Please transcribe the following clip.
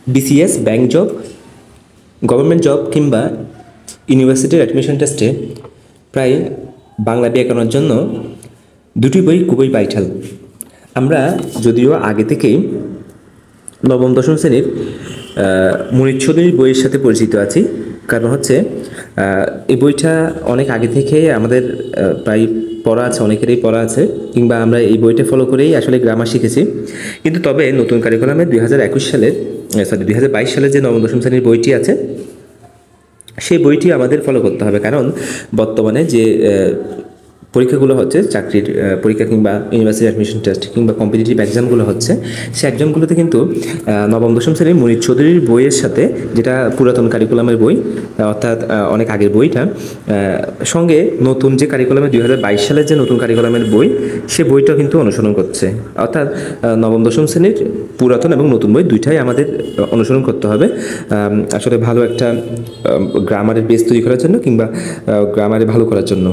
BCS, bank job, government job কিংবা ইউনিভার্সিটির admission টেস্টে প্রায় বাংলা ব্যাকরণের জন্য দুটি বই খুবই ভাইটাল। আমরা যদিও আগে থেকেই নবম দশম শ্রেণীর মুনির চৌধুরীর বইয়ের সাথে পরিচিত আছি, কারণ হচ্ছে এই বইটা অনেক আগে থেকে আমাদের প্রায় পড়া আছে, অনেকেরই পড়া আছে, কিংবা আমরা এই বইটা ফলো করেই আসলে গ্রামার শিখেছি। কিন্তু তবে নতুন কারিকুলামে 2021 সালের 2022 সালের যে নবম দশম শ্রেণীর বইটি আছে সেই বইটি আমাদের ফলো করতে হবে, কারণ বর্তমানে যে পরীক্ষাগুলো হচ্ছে, চাকরির পরীক্ষা কিংবা ইউনিভার্সিটি অ্যাডমিশন টেস্ট কিংবা কম্পিটিটিভ এক্সামগুলো হচ্ছে, সেই এক্সামগুলোতে কিন্তু নবম দশম শ্রেণীর মুনির চৌধুরীর বইয়ের সাথে, যেটা পুরাতন কারিকুলামের বই অর্থাৎ অনেক আগের বইটা, সঙ্গে নতুন যে কারিকুলামে 2022 সালের যে নতুন কারিকুলামের বই, সে বইটা কিন্তু অনুসরণ করছে। অর্থাৎ নবম দশম শ্রেণীর পুরাতন এবং নতুন বই দুইটাই আমাদের অনুসরণ করতে হবে আসলে ভালো একটা গ্রামারের বেস তৈরি করার জন্য কিংবা গ্রামারে ভালো করার জন্য।